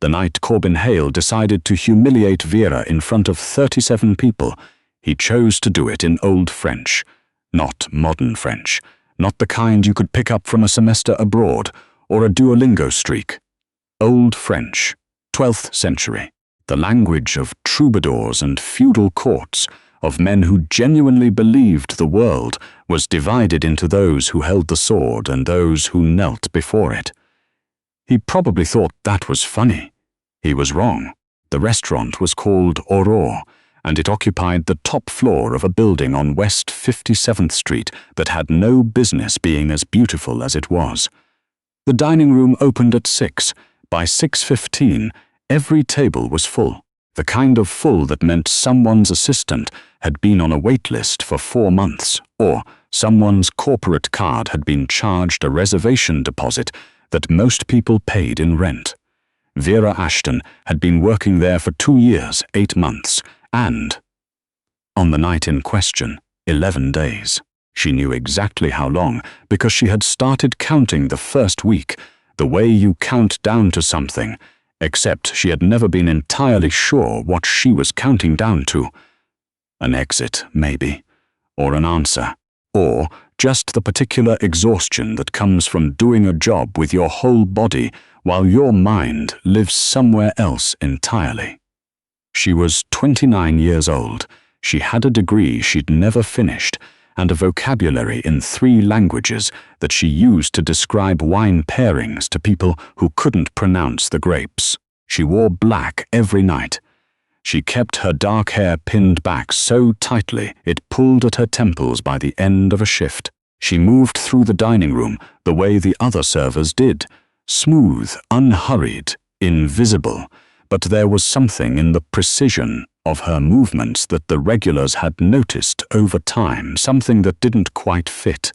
The night Corbin Hale decided to humiliate Vera in front of 37 people, he chose to do it in Old French, not modern French, not the kind you could pick up from a semester abroad or a Duolingo streak. Old French, 12th century, the language of troubadours and feudal courts, of men who genuinely believed the world was divided into those who held the sword and those who knelt before it. He probably thought that was funny. He was wrong. The restaurant was called Aurore, and it occupied the top floor of a building on West 57th Street that had no business being as beautiful as it was. The dining room opened at 6. By 6:15, every table was full, the kind of full that meant someone's assistant had been on a wait list for 4 months, or someone's corporate card had been charged a reservation deposit that most people paid in rent. Vera Ashton had been working there for 2 years, 8 months, and, on the night in question, 11 days. She knew exactly how long because she had started counting the first week, the way you count down to something, except she had never been entirely sure what she was counting down to. An exit, maybe, or an answer, or just the particular exhaustion that comes from doing a job with your whole body while your mind lives somewhere else entirely. She was 29 years old. She had a degree she'd never finished, and a vocabulary in 3 languages that she used to describe wine pairings to people who couldn't pronounce the grapes. She wore black every night. She kept her dark hair pinned back so tightly it pulled at her temples by the end of a shift. She moved through the dining room the way the other servers did, smooth, unhurried, invisible, but there was something in the precision of her movements that the regulars had noticed over time, something that didn't quite fit.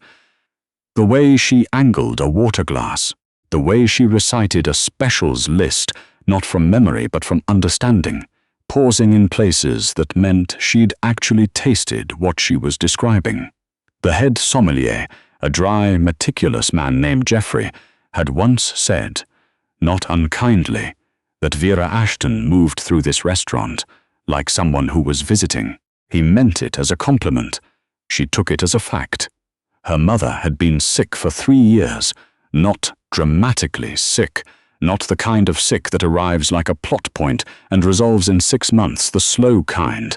The way she angled a water glass, the way she recited a specials list, not from memory but from understanding, pausing in places that meant she'd actually tasted what she was describing. The head sommelier, a dry, meticulous man named Geoffrey, had once said, not unkindly, that Vera Ashton moved through this restaurant like someone who was visiting. He meant it as a compliment. She took it as a fact. Her mother had been sick for 3 years, not dramatically sick, not the kind of sick that arrives like a plot point and resolves in 6 months, the slow kind,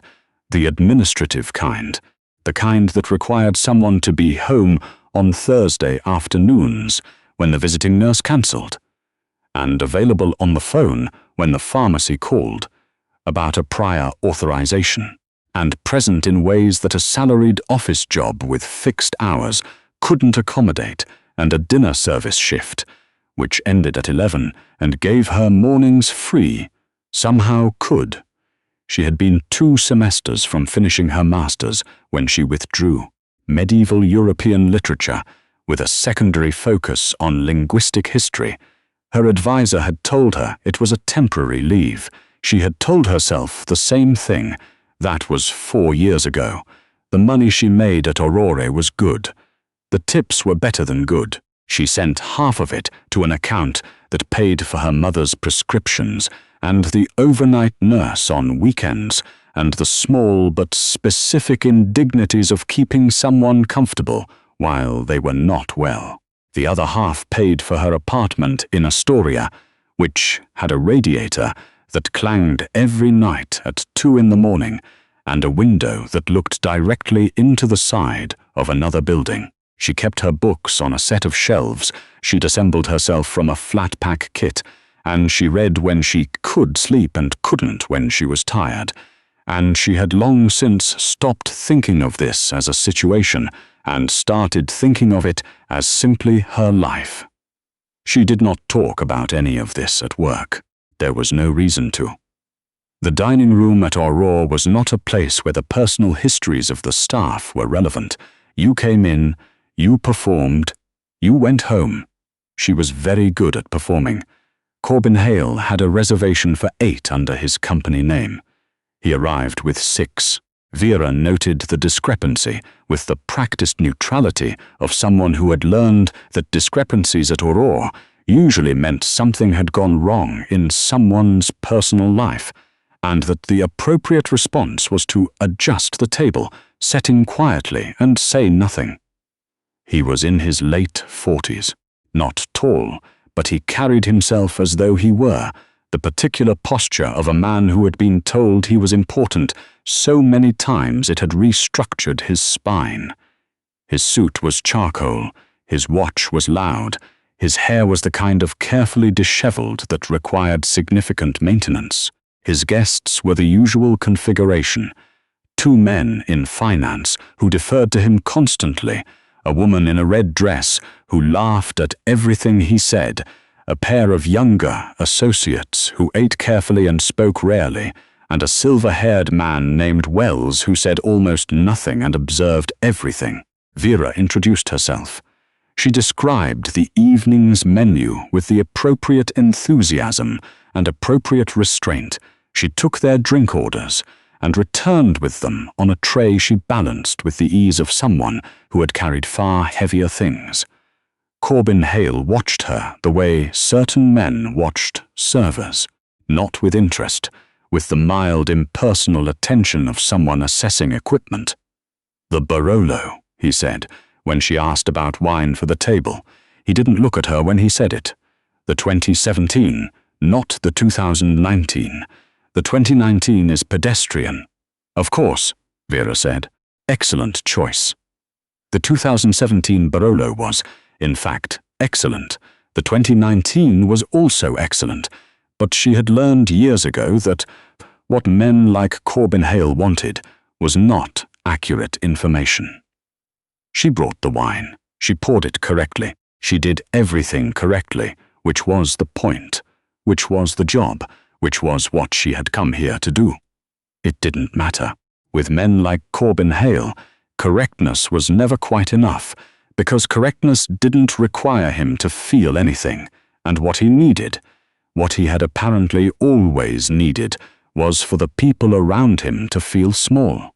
the administrative kind, the kind that required someone to be home on Thursday afternoons when the visiting nurse cancelled, and available on the phone when the pharmacy called about a prior authorization, and present in ways that a salaried office job with fixed hours couldn't accommodate, and a dinner service shift, which ended at 11 and gave her mornings free, somehow could. She had been 2 semesters from finishing her master's when she withdrew. Medieval European literature, with a secondary focus on linguistic history. Her advisor had told her it was a temporary leave. She had told herself the same thing. That was 4 years ago. The money she made at Aurore was good. The tips were better than good. She sent half of it to an account that paid for her mother's prescriptions and the overnight nurse on weekends and the small but specific indignities of keeping someone comfortable while they were not well. The other half paid for her apartment in Astoria, which had a radiator that clanged every night at 2 in the morning and a window that looked directly into the side of another building. She kept her books on a set of shelves. She'd assembled herself from a flat-pack kit, and she read when she could sleep and couldn't when she was tired. And she had long since stopped thinking of this as a situation and started thinking of it as simply her life. She did not talk about any of this at work. There was no reason to. The dining room at Aurore was not a place where the personal histories of the staff were relevant. You came in, you performed, you went home. She was very good at performing. Corbin Hale had a reservation for 8 under his company name. He arrived with 6. Vera noted the discrepancy with the practiced neutrality of someone who had learned that discrepancies at Aurore usually meant something had gone wrong in someone's personal life, and that the appropriate response was to adjust the table, setting quietly and say nothing. He was in his late 40s, not tall, but he carried himself as though he were, the particular posture of a man who had been told he was important so many times it had restructured his spine. His suit was charcoal, his watch was loud, his hair was the kind of carefully disheveled that required significant maintenance. His guests were the usual configuration: two men in finance who deferred to him constantly, a woman in a red dress who laughed at everything he said, a pair of younger associates who ate carefully and spoke rarely, and a silver-haired man named Wells who said almost nothing and observed everything. Vera introduced herself. She described the evening's menu with the appropriate enthusiasm and appropriate restraint. She took their drink orders and returned with them on a tray she balanced with the ease of someone who had carried far heavier things. Corbin Hale watched her the way certain men watched servers, not with interest, with the mild impersonal attention of someone assessing equipment. "The Barolo," he said, when she asked about wine for the table. He didn't look at her when he said it. "The 2017, not the 2019. The 2019 is pedestrian." "Of course," Vera said. "Excellent choice." The 2017 Barolo was, in fact, excellent. The 2019 was also excellent, but she had learned years ago that what men like Corbin Hale wanted was not accurate information. She brought the wine. She poured it correctly. She did everything correctly, which was the point, which was the job, which was what she had come here to do. It didn't matter. With men like Corbin Hale, correctness was never quite enough, because correctness didn't require him to feel anything, and what he needed, what he had apparently always needed, was for the people around him to feel small.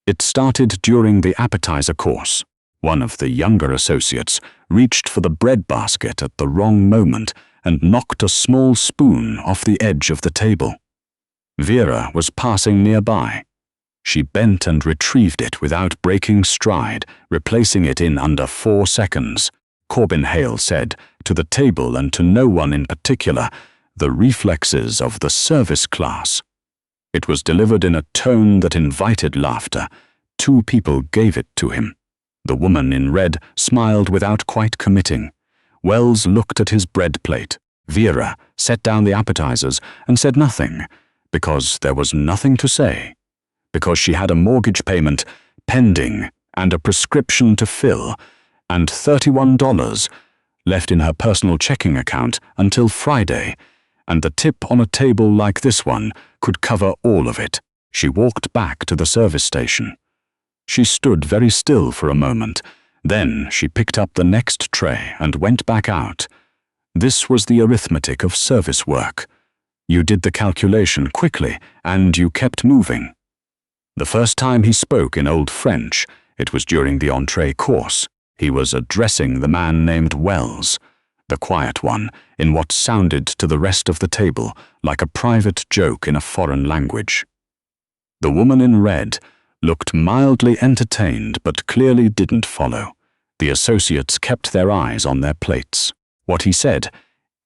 It started during the appetizer course. One of the younger associates reached for the bread basket at the wrong moment and knocked a small spoon off the edge of the table. Vera was passing nearby. She bent and retrieved it without breaking stride, replacing it in under 4 seconds. Corbin Hale said, to the table and to no one in particular, the reflexes of the service class. It was delivered in a tone that invited laughter. 2 people gave it to him. The woman in red smiled without quite committing. Wells looked at his bread plate. Vera set down the appetizers and said nothing, because there was nothing to say, because she had a mortgage payment pending and a prescription to fill, and $31 left in her personal checking account until Friday, and the tip on a table like this one could cover all of it. She walked back to the service station. She stood very still for a moment. Then she picked up the next tray and went back out. This was the arithmetic of service work. You did the calculation quickly, and you kept moving. The first time he spoke in Old French, it was during the entree course. He was addressing the man named Wells, the quiet one, in what sounded to the rest of the table like a private joke in a foreign language. The woman in red looked mildly entertained but clearly didn't follow. The associates kept their eyes on their plates. What he said,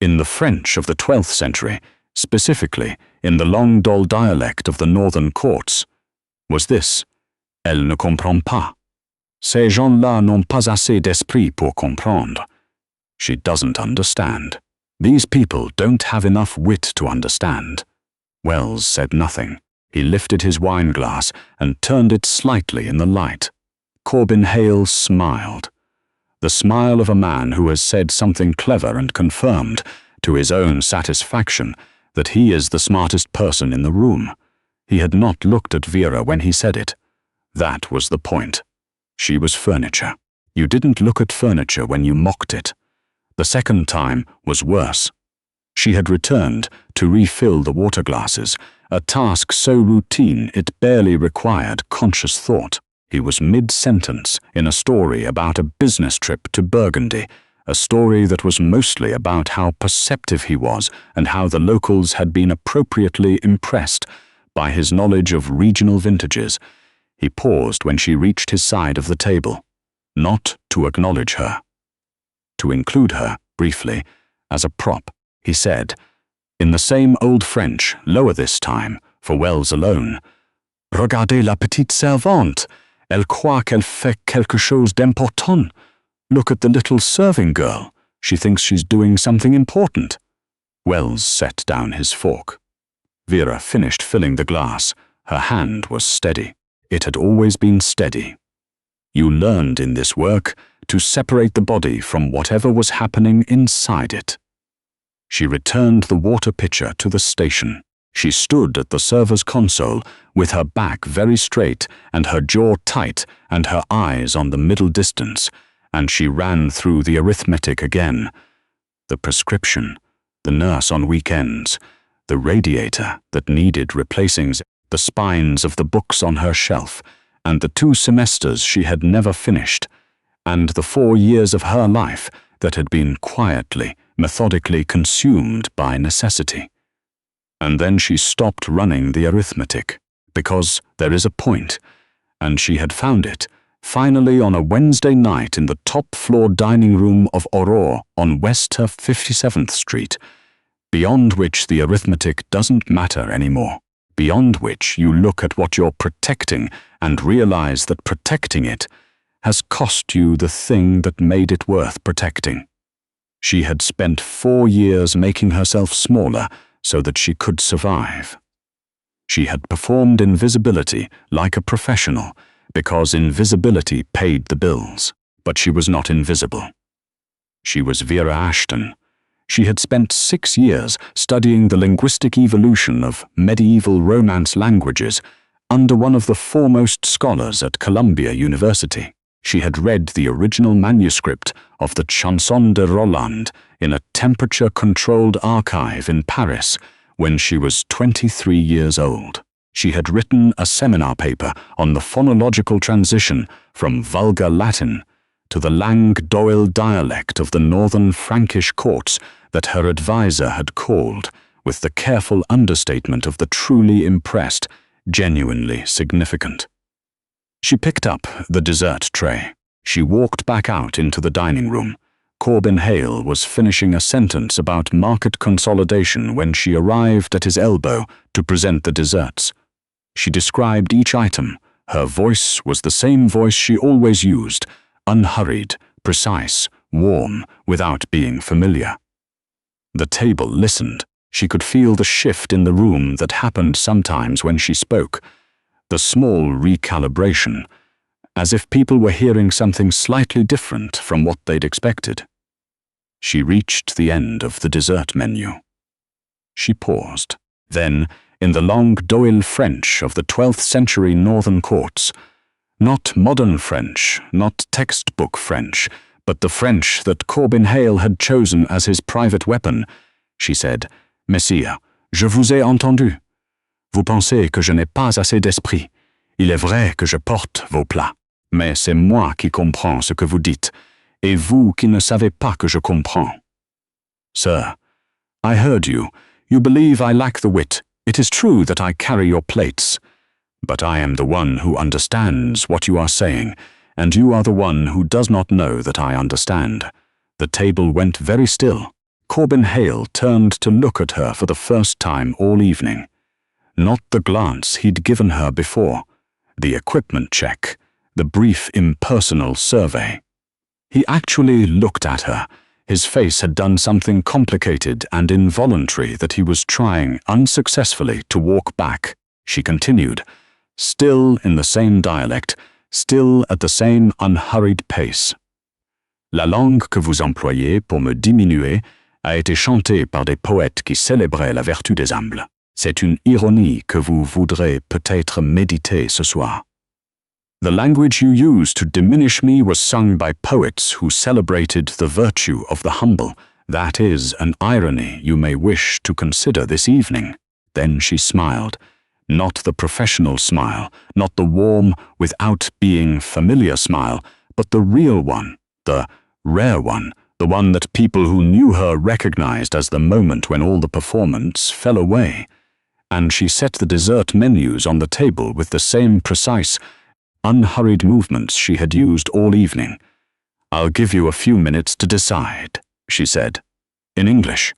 in the French of the 12th century, specifically in the Languedoc dialect of the northern courts, was this: Elle ne comprend pas. Ces gens-là n'ont pas assez d'esprit pour comprendre. She doesn't understand. These people don't have enough wit to understand. Wells said nothing. He lifted his wine glass and turned it slightly in the light. Corbin Hale smiled. The smile of a man who has said something clever and confirmed, to his own satisfaction, that he is the smartest person in the room. He had not looked at Vera when he said it. That was the point. She was furniture. You didn't look at furniture when you mocked it. The second time was worse. She had returned to refill the water glasses, a task so routine it barely required conscious thought. He was mid-sentence in a story about a business trip to Burgundy, a story that was mostly about how perceptive he was and how the locals had been appropriately impressed by his knowledge of regional vintages. He paused when she reached his side of the table, not to acknowledge her. To include her, briefly, as a prop, he said, in the same old French, lower this time, for Wells alone, "Regardez la petite servante. Elle croit qu'elle fait quelque chose d'important. Look at the little serving girl. She thinks she's doing something important." Wells set down his fork. Vera finished filling the glass. Her hand was steady. It had always been steady. You learned in this work to separate the body from whatever was happening inside it. She returned the water pitcher to the station. She stood at the server's console with her back very straight and her jaw tight and her eyes on the middle distance, and she ran through the arithmetic again. The prescription, the nurse on weekends, the radiator that needed replacing, the spines of the books on her shelf, and the 2 semesters she had never finished, and the 4 years of her life that had been quietly, methodically consumed by necessity. And then she stopped running the arithmetic, because there is a point, and she had found it, finally on a Wednesday night in the top-floor dining room of Aurore on West 57th Street, beyond which the arithmetic doesn't matter anymore, beyond which you look at what you're protecting and realize that protecting it has cost you the thing that made it worth protecting. She had spent 4 years making herself smaller so that she could survive. She had performed invisibility like a professional because invisibility paid the bills, but she was not invisible. She was Vera Ashton. She had spent 6 years studying the linguistic evolution of medieval Romance languages under one of the foremost scholars at Columbia University. She had read the original manuscript of the Chanson de Roland in a temperature-controlled archive in Paris when she was 23 years old. She had written a seminar paper on the phonological transition from vulgar Latin to the Langue-d'Oil dialect of the northern Frankish courts that her advisor had called, with the careful understatement of the truly impressed, genuinely significant. She picked up the dessert tray. She walked back out into the dining room. Corbin Hale was finishing a sentence about market consolidation when she arrived at his elbow to present the desserts. She described each item. Her voice was the same voice she always used, unhurried, precise, warm, without being familiar. The table listened. She could feel the shift in the room that happened sometimes when she spoke, the small recalibration, as if people were hearing something slightly different from what they'd expected. She reached the end of the dessert menu. She paused. Then, in the Langue-d'Oil French of the 12th century northern courts, not modern French, not textbook French, but the French that Corbin Hale had chosen as his private weapon, she said, "Messire, je vous ai entendu. Vous pensez que je n'ai pas assez d'esprit. Il est vrai que je porte vos plats. Mais c'est moi qui comprends ce que vous dites, et vous qui ne savez pas que je comprends." "Sir, I heard you. You believe I lack the wit. It is true that I carry your plates. But I am the one who understands what you are saying, and you are the one who does not know that I understand." The table went very still. Corbin Hale turned to look at her for the first time all evening. Not the glance he'd given her before, the equipment check, the brief impersonal survey. He actually looked at her. His face had done something complicated and involuntary that he was trying unsuccessfully to walk back. She continued, still in the same dialect, still at the same unhurried pace. "La langue que vous employez pour me diminuer a été chantée par des poètes qui célébraient la vertu des humbles. C'est une ironie que vous voudrez peut-être méditer ce soir. The language you use to diminish me was sung by poets who celebrated the virtue of the humble. That is an irony you may wish to consider this evening." Then she smiled. Not the professional smile, not the warm, without being familiar smile, but the real one, the rare one, the one that people who knew her recognized as the moment when all the performance fell away. And she set the dessert menus on the table with the same precise, unhurried movements she had used all evening. "I'll give you a few minutes to decide," she said. In English.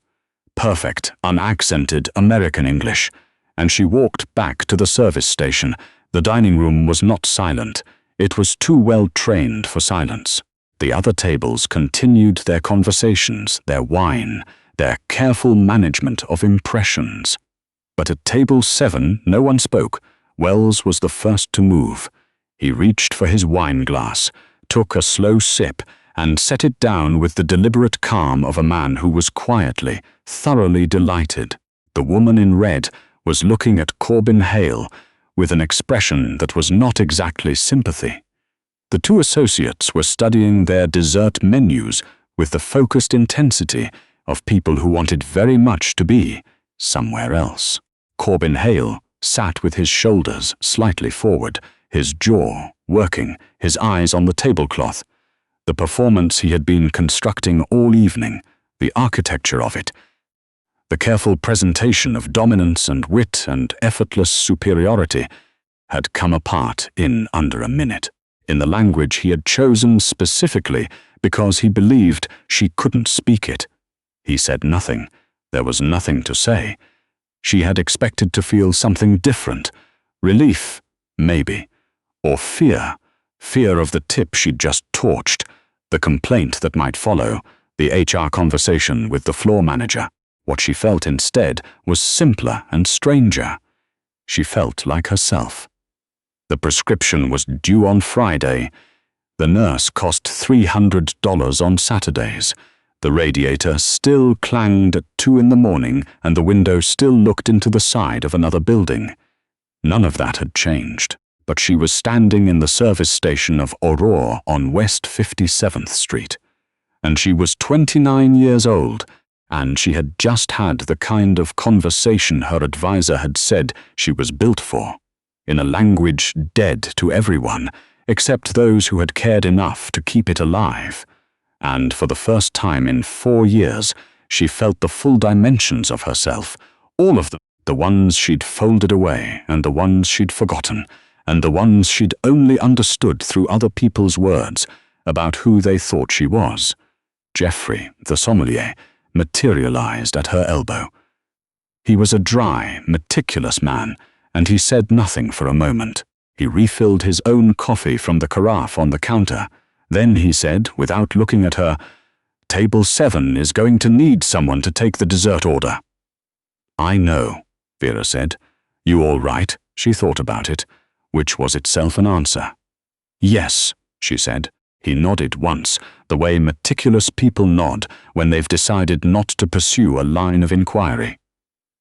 Perfect, unaccented American English. And she walked back to the service station. The dining room was not silent. It was too well trained for silence. The other tables continued their conversations, their wine, their careful management of impressions. But at table 7, no one spoke. Wells was the first to move. He reached for his wine glass, took a slow sip, and set it down with the deliberate calm of a man who was quietly, thoroughly delighted. The woman in red was looking at Corbin Hale with an expression that was not exactly sympathy. The two associates were studying their dessert menus with the focused intensity of people who wanted very much to be somewhere else. Corbin Hale sat with his shoulders slightly forward, his jaw working, his eyes on the tablecloth. The performance he had been constructing all evening, the architecture of it, the careful presentation of dominance and wit and effortless superiority, had come apart in under a minute, in the language he had chosen specifically because he believed she couldn't speak it. He said nothing. There was nothing to say. She had expected to feel something different. Relief, maybe. Or fear. Fear of the tip she'd just torched, the complaint that might follow, the HR conversation with the floor manager. What she felt instead was simpler and stranger. She felt like herself. The prescription was due on Friday. The nurse cost $300 on Saturdays. The radiator still clanged at 2 in the morning, and the window still looked into the side of another building. None of that had changed, but she was standing in the service station of Aurora on West 57th Street. And she was 29 years old, and she had just had the kind of conversation her advisor had said she was built for, in a language dead to everyone, except those who had cared enough to keep it alive. And for the first time in 4 years, she felt the full dimensions of herself, all of them, the ones she'd folded away, and the ones she'd forgotten, and the ones she'd only understood through other people's words about who they thought she was. Geoffrey, the sommelier, materialized at her elbow. He was a dry, meticulous man, and he said nothing for a moment. He refilled his own coffee from the carafe on the counter. Then he said, without looking at her, "Table 7 is going to need someone to take the dessert order." "I know," Vera said. "You all right?" She thought about it, which was itself an answer. "Yes," she said. He nodded once, the way meticulous people nod when they've decided not to pursue a line of inquiry.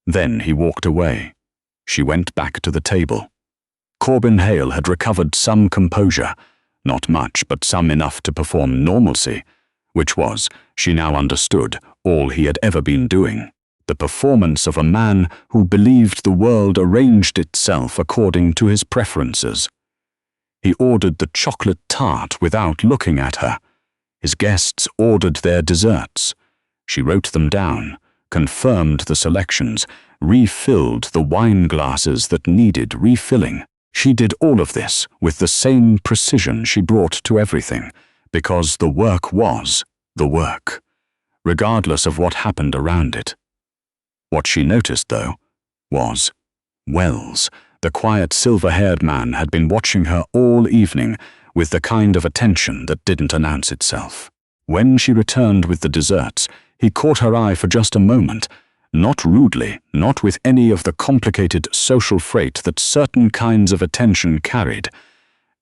Then he walked away. She went back to the table. Corbin Hale had recovered some composure, not much, but some enough to perform normalcy, which was, she now understood, all he had ever been doing. The performance of a man who believed the world arranged itself according to his preferences. He ordered the chocolate tart without looking at her. His guests ordered their desserts. She wrote them down, confirmed the selections, refilled the wine glasses that needed refilling. She did all of this with the same precision she brought to everything, because the work was the work, regardless of what happened around it. What she noticed, though, was Wells. The quiet silver-haired man had been watching her all evening with the kind of attention that didn't announce itself. When she returned with the desserts, he caught her eye for just a moment, not rudely, not with any of the complicated social freight that certain kinds of attention carried,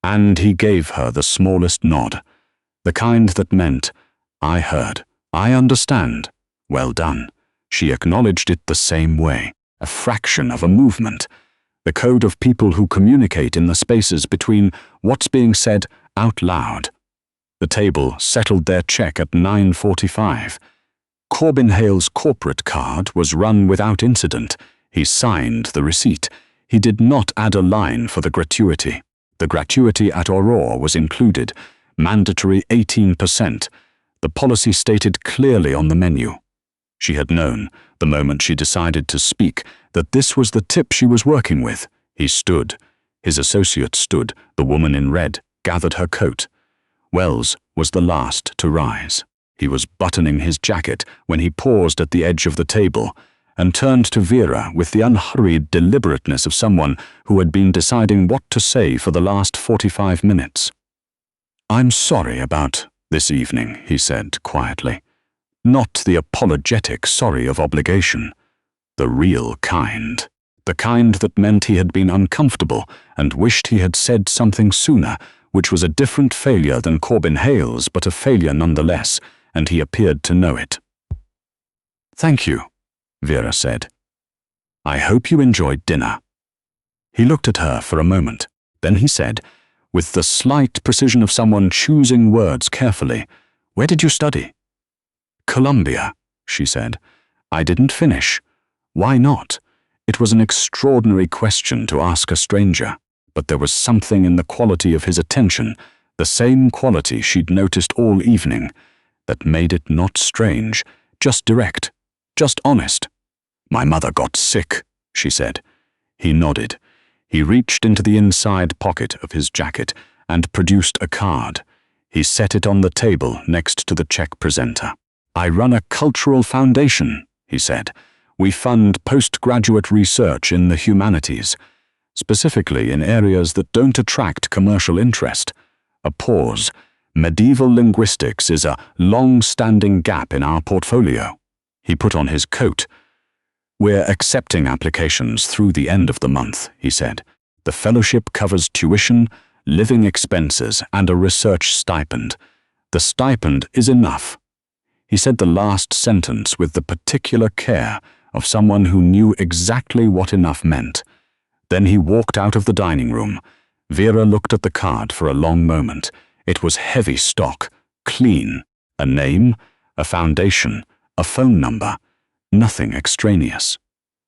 and he gave her the smallest nod, the kind that meant, "I heard, I understand, well done." She acknowledged it the same way, a fraction of a movement, the code of people who communicate in the spaces between what's being said out loud. The table settled their check at 9:45. Corbin Hale's corporate card was run without incident. He signed the receipt. He did not add a line for the gratuity. The gratuity at Aurora was included, mandatory 18%. the policy stated clearly on the menu. She had known, the moment she decided to speak, that this was the tip she was working with. He stood. His associate stood. The woman in red gathered her coat. Wells was the last to rise. He was buttoning his jacket when he paused at the edge of the table and turned to Vera with the unhurried deliberateness of someone who had been deciding what to say for the last 45 minutes. "I'm sorry about this evening," he said quietly. Not the apologetic sorry of obligation. The real kind. The kind that meant he had been uncomfortable and wished he had said something sooner, which was a different failure than Corbin Hale's, but a failure nonetheless, and he appeared to know it. "Thank you," Vera said. "I hope you enjoyed dinner." He looked at her for a moment. Then he said, with the slight precision of someone choosing words carefully, "Where did you study?" "Columbia," she said. "I didn't finish." Why not? It was an extraordinary question to ask a stranger, but there was something in the quality of his attention, the same quality she'd noticed all evening, that made it not strange, just direct, just honest. "My mother got sick," she said. He nodded. He reached into the inside pocket of his jacket and produced a card. He set it on the table next to the check presenter. "I run a cultural foundation," he said. "We fund postgraduate research in the humanities, specifically in areas that don't attract commercial interest." A pause. "Medieval linguistics is a long-standing gap in our portfolio." He put on his coat. "We're accepting applications through the end of the month," he said. "The fellowship covers tuition, living expenses, and a research stipend. The stipend is enough." He said the last sentence with the particular care of someone who knew exactly what enough meant. Then he walked out of the dining room. Vera looked at the card for a long moment. It was heavy stock, clean, a name, a foundation, a phone number, nothing extraneous.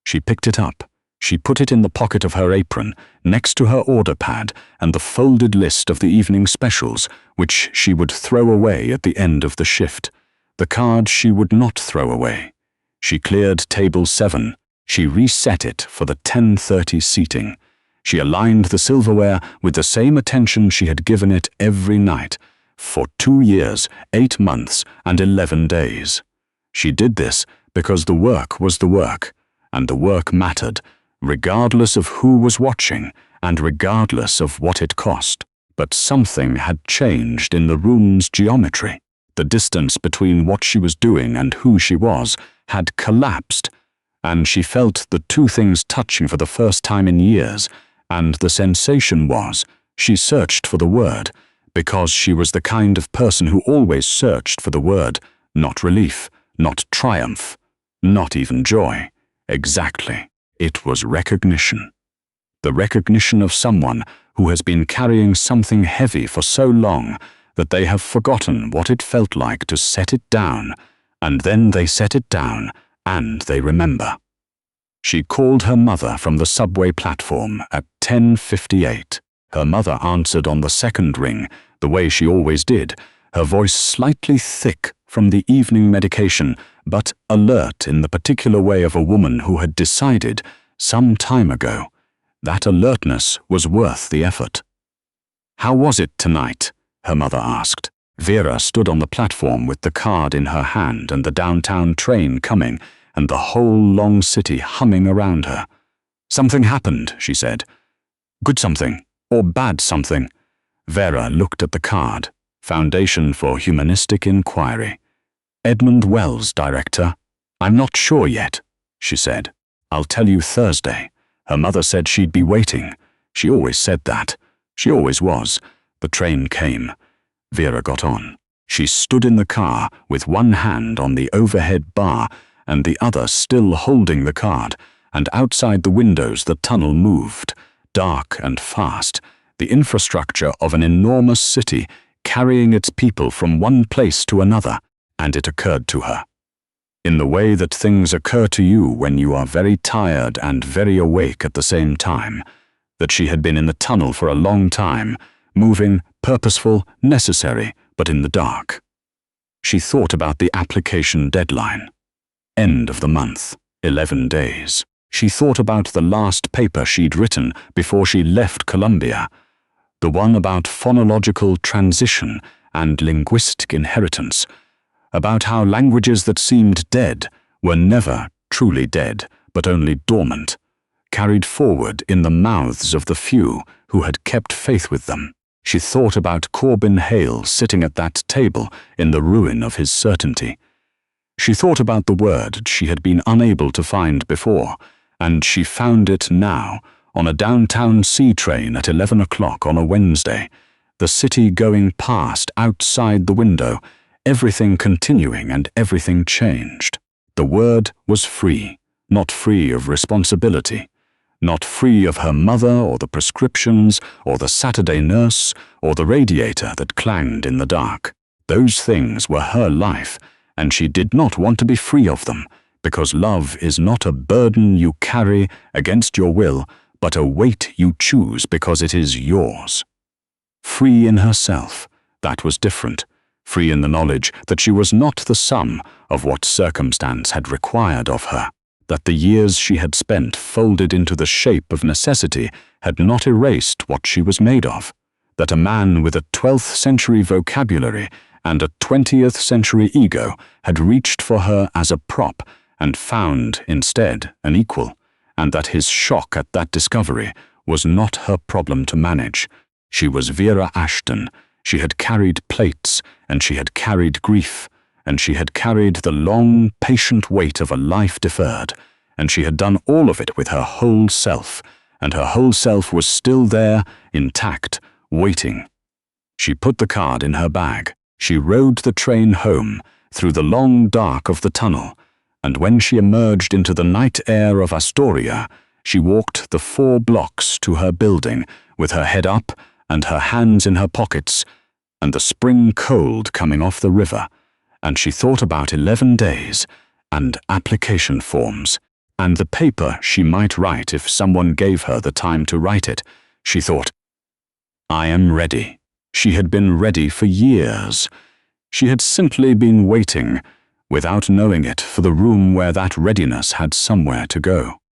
She picked it up. She put it in the pocket of her apron, next to her order pad and the folded list of the evening specials, which she would throw away at the end of the shift. The card she would not throw away. She cleared table 7. She reset it for the 10:30 seating. She aligned the silverware with the same attention she had given it every night, for 2 years, 8 months, and 11 days. She did this because the work was the work, and the work mattered, regardless of who was watching, and regardless of what it cost. But something had changed in the room's geometry. The distance between what she was doing and who she was had collapsed, and she felt the two things touching for the first time in years, and the sensation was, she searched for the word, because she was the kind of person who always searched for the word, not relief, not triumph, not even joy. Exactly. It was recognition. The recognition of someone who has been carrying something heavy for so long that they have forgotten what it felt like to set it down, and then they set it down, and they remember. She called her mother from the subway platform at 10:58. Her mother answered on the second ring, the way she always did, her voice slightly thick from the evening medication, but alert in the particular way of a woman who had decided, some time ago, that alertness was worth the effort. "How was it tonight?" her mother asked. Vera stood on the platform with the card in her hand and the downtown train coming, and the whole long city humming around her. "Something happened," she said. "Good something, or bad something?" Vera looked at the card. Foundation for Humanistic Inquiry. "Edmund Wells, director." "I'm not sure yet," she said. "I'll tell you Thursday." Her mother said she'd be waiting. She always said that. She always was. The train came. Vera got on. She stood in the car with one hand on the overhead bar and the other still holding the card, and outside the windows the tunnel moved, dark and fast, the infrastructure of an enormous city carrying its people from one place to another, and it occurred to her. In the way that things occur to you when you are very tired and very awake at the same time, that she had been in the tunnel for a long time, moving, purposeful, necessary, but in the dark. She thought about the application deadline. End of the month, 11 days. She thought about the last paper she'd written before she left Columbia, the one about phonological transition and linguistic inheritance, about how languages that seemed dead were never truly dead, but only dormant, carried forward in the mouths of the few who had kept faith with them. She thought about Corbin Hale sitting at that table in the ruin of his certainty. She thought about the word she had been unable to find before, and she found it now on a downtown C train at 11 o'clock on a Wednesday, the city going past outside the window, everything continuing and everything changed. The word was free, not free of responsibility, not free of her mother or the prescriptions or the Saturday nurse or the radiator that clanged in the dark. Those things were her life, and she did not want to be free of them, because love is not a burden you carry against your will, but a weight you choose because it is yours. Free in herself, that was different. Free in the knowledge that she was not the sum of what circumstance had required of her, that the years she had spent folded into the shape of necessity had not erased what she was made of, that a man with a 12th century vocabulary and a 20th century ego had reached for her as a prop and found, instead, an equal, and that his shock at that discovery was not her problem to manage. She was Vera Ashton. She had carried plates, and she had carried grief, and she had carried the long, patient weight of a life deferred, and she had done all of it with her whole self, and her whole self was still there, intact, waiting. She put the card in her bag. She rode the train home, through the long dark of the tunnel, and when she emerged into the night air of Astoria, she walked the 4 blocks to her building, with her head up and her hands in her pockets, and the spring cold coming off the river, and she thought about 11 days, and application forms, and the paper she might write if someone gave her the time to write it. She thought, I am ready. She had been ready for years. She had simply been waiting, without knowing it, for the room where that readiness had somewhere to go.